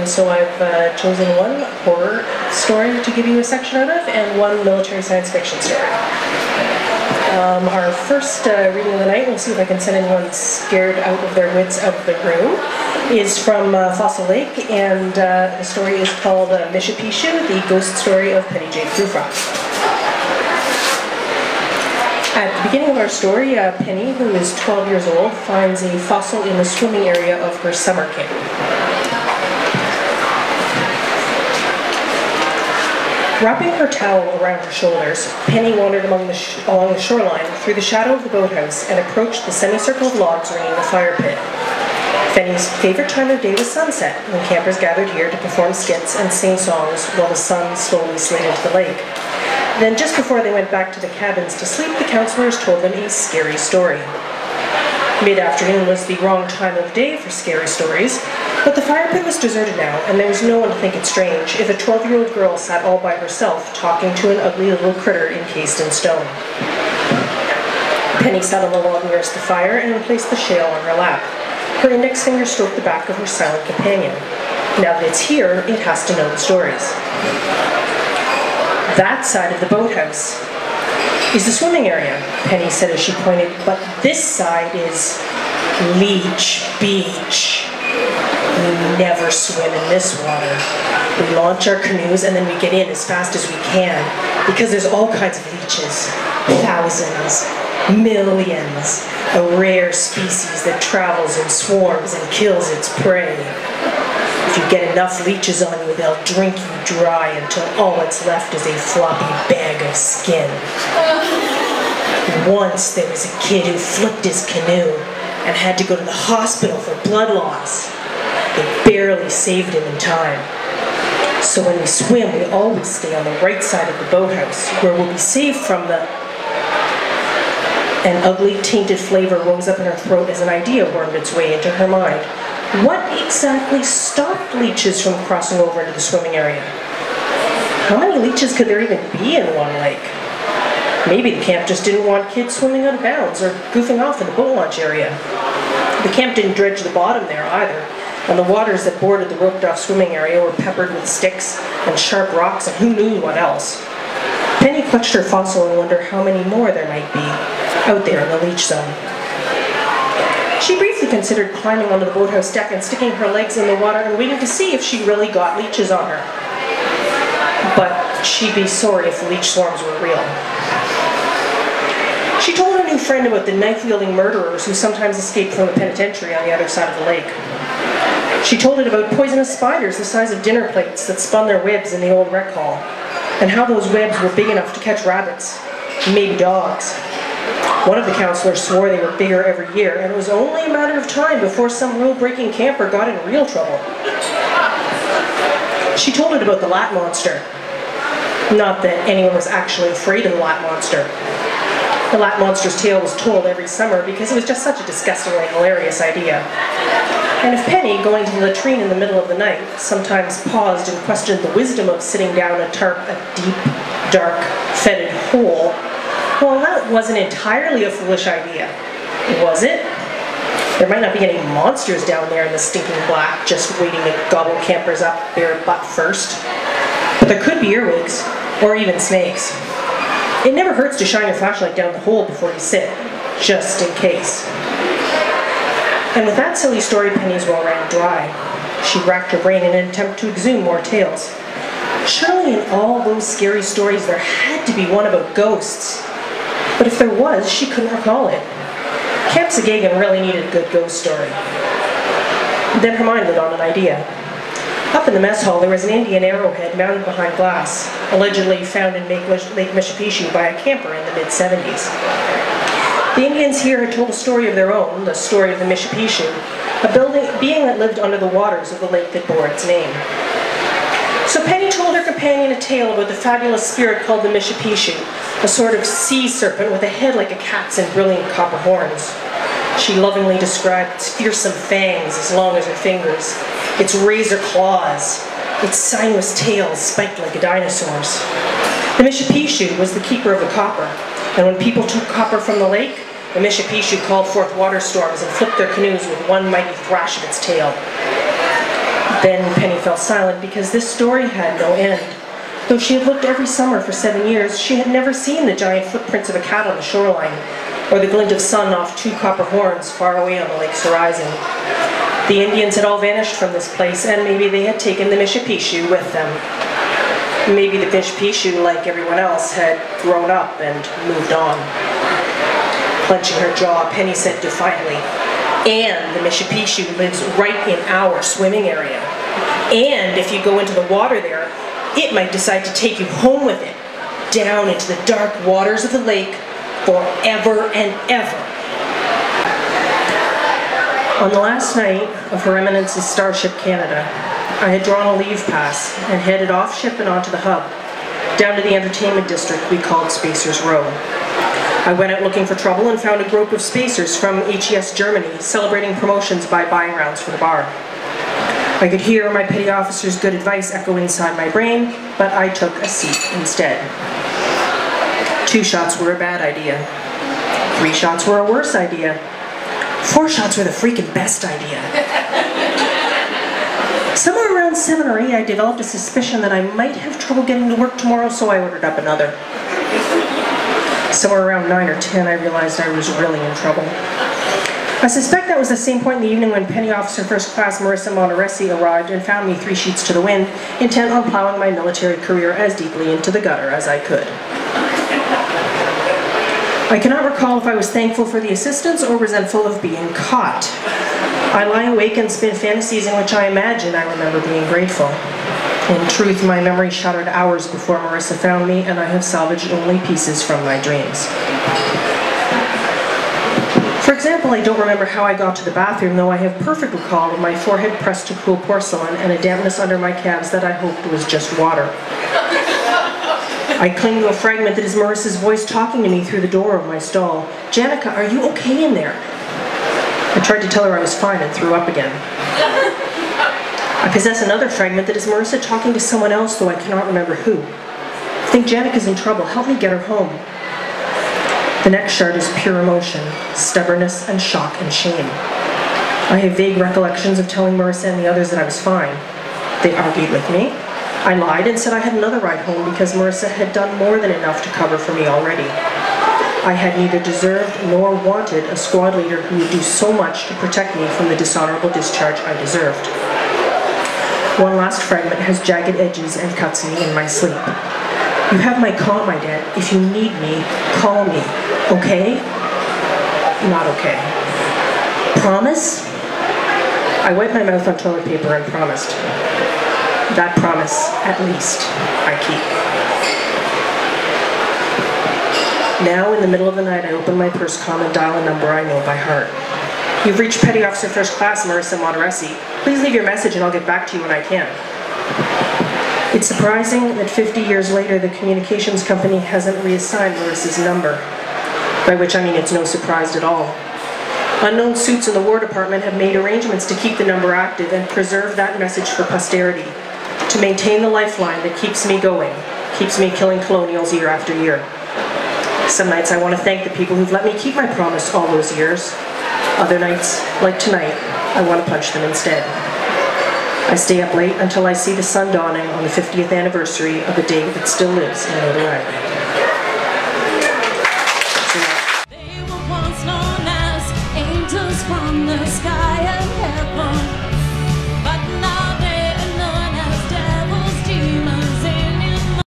and so I've chosen one horror story to give you a section out of, and one military science fiction story. Our first reading of the night, we'll see if I can send anyone scared out of their wits out of the room, is from Fossil Lake, and the story is called Mishipishu, the ghost story of Penny Jade Frufrock. At the beginning of our story, Penny, who is 12 years old, finds a fossil in the swimming area of her summer camp. Wrapping her towel around her shoulders, Penny wandered along the shoreline through the shadow of the boathouse and approached the semicircle of logs ringing the fire pit. Penny's favorite time of day was sunset, when campers gathered here to perform skits and sing songs while the sun slowly slid into the lake. Then, just before they went back to the cabins to sleep, the counselors told them a scary story. Mid-afternoon was the wrong time of day for scary stories, but the fire pit was deserted now, and there was no one to think it strange if a 12-year-old girl sat all by herself talking to an ugly little critter encased in stone. Penny sat on the log nearest the fire and placed the shale on her lap. Her index finger stroked the back of her silent companion. Now that it's here, it has to know the stories. That side of the boathouse is the swimming area, Penny said as she pointed, but this side is Leech Beach. We never swim in this water. We launch our canoes and then we get in as fast as we can, because there's all kinds of leeches. Thousands, millions, a rare species that travels in swarms and kills its prey. If you get enough leeches on you, they'll drink you dry until all that's left is a floppy bag of skin. Once there was a kid who flipped his canoe and had to go to the hospital for blood loss. They barely saved him in time. So when we swim, we always stay on the right side of the boathouse, where we'll be saved from the... An ugly, tainted flavor rose up in her throat as an idea wormed its way into her mind. What exactly stopped leeches from crossing over into the swimming area? How many leeches could there even be in one lake? Maybe the camp just didn't want kids swimming out of bounds or goofing off in the boat launch area. The camp didn't dredge the bottom there either, and the waters that bordered the roped-off swimming area were peppered with sticks and sharp rocks and who knew what else. Penny clutched her fossil and wondered how many more there might be out there in the leech zone. She briefly considered climbing onto the boathouse deck and sticking her legs in the water and waiting to see if she really got leeches on her. But she'd be sorry if the leech swarms were real. She told her new friend about the knife-wielding murderers who sometimes escaped from the penitentiary on the other side of the lake. She told it about poisonous spiders the size of dinner plates that spun their webs in the old rec hall, and how those webs were big enough to catch rabbits, maybe dogs. One of the counselors swore they were bigger every year, and it was only a matter of time before some rule-breaking camper got in real trouble. She told it about the Lat Monster. Not that anyone was actually afraid of the Lat Monster. The Lat Monster's tale was told every summer because it was just such a disgustingly hilarious idea. And if Penny, going to the latrine in the middle of the night, sometimes paused and questioned the wisdom of sitting down atop a deep, dark, fetid hole, well, that wasn't entirely a foolish idea, was it? There might not be any monsters down there in the stinking black, just waiting to gobble campers up their butt first. But there could be earwigs, or even snakes. It never hurts to shine your flashlight down the hole before you sit, just in case. And with that silly story, Penny's well ran dry. She racked her brain in an attempt to exhume more tales. Surely in all those scary stories there had to be one about ghosts. But if there was, she couldn't recall it. Camp Sagagan really needed a good ghost story. Then her mind lit on an idea. Up in the mess hall there was an Indian arrowhead mounted behind glass, allegedly found in Lake Mishipishu by a camper in the mid-70s. The Indians here had told a story of their own, the story of the Mishipishu, a being that lived under the waters of the lake that bore its name. So Penny told her companion a tale about the fabulous spirit called the Mishipishu, a sort of sea serpent with a head like a cat's and brilliant copper horns. She lovingly described its fearsome fangs as long as her fingers, its razor claws, its sinuous tail spiked like a dinosaur's. The Mishipishu was the keeper of the copper, and when people took copper from the lake, the Mishipishu called forth water storms and flipped their canoes with one mighty thrash of its tail. Then Penny fell silent because this story had no end. Though she had looked every summer for 7 years, she had never seen the giant footprints of a cat on the shoreline, or the glint of sun off 2 copper horns far away on the lake's horizon. The Indians had all vanished from this place, and maybe they had taken the Mishipishu with them. Maybe the Mishipishu, like everyone else, had grown up and moved on. Clenching her jaw, Penny said defiantly, "And the Mishipishu lives right in our swimming area. And if you go into the water there, it might decide to take you home with it, down into the dark waters of the lake forever and ever." On the last night of Her Eminence's Starship Canada, I had drawn a leave pass and headed off ship and onto the hub, down to the entertainment district we called Spacers Row. I went out looking for trouble and found a group of spacers from HES Germany celebrating promotions by buying rounds for the bar. I could hear my petty officer's good advice echo inside my brain, but I took a seat instead. 2 shots were a bad idea. 3 shots were a worse idea. 4 shots were the freaking best idea. Somewhere around 7 or 8, I developed a suspicion that I might have trouble getting to work tomorrow, so I ordered up another. Somewhere around 9 or 10, I realized I was really in trouble. I suspect that was the same point in the evening when Penny Officer First Class Marissa Monteresi arrived and found me 3 sheets to the wind, intent on plowing my military career as deeply into the gutter as I could. I cannot recall if I was thankful for the assistance or resentful of being caught. I lie awake and spin fantasies in which I imagine I remember being grateful. In truth, my memory shattered hours before Marissa found me, and I have salvaged only pieces from my dreams. For example, I don't remember how I got to the bathroom, though I have perfect recall of my forehead pressed to cool porcelain and a dampness under my calves that I hoped was just water. I cling to a fragment that is Marissa's voice talking to me through the door of my stall. "Janica, are you okay in there?" I tried to tell her I was fine and threw up again. I possess another fragment that is Marissa talking to someone else, though I cannot remember who. I think Janica's in trouble. Help me get her home. The next shard is pure emotion, stubbornness and shock and shame. I have vague recollections of telling Marissa and the others that I was fine. They argued with me. I lied and said I had another ride home because Marissa had done more than enough to cover for me already. I had neither deserved nor wanted a squad leader who would do so much to protect me from the dishonorable discharge I deserved. One last fragment has jagged edges and cuts me in my sleep. "You have my call, my dad. If you need me, call me. Okay?" Not okay. "Promise?" I wiped my mouth on toilet paper and promised. That promise, at least, I keep. Now, in the middle of the night, I open my purse com and dial a number I know by heart. "You've reached Petty Officer First Class Marissa Monteresi. Please leave your message and I'll get back to you when I can." It's surprising that 50 years later, the communications company hasn't reassigned Marissa's number, by which I mean it's no surprise at all. Unknown suits in the War Department have made arrangements to keep the number active and preserve that message for posterity, to maintain the lifeline that keeps me going, keeps me killing colonials year after year. Some nights I want to thank the people who've let me keep my promise all those years. Other nights, like tonight, I want to punch them instead. I stay up late until I see the sun dawning on the 50th anniversary of a day that still lives in notoriety.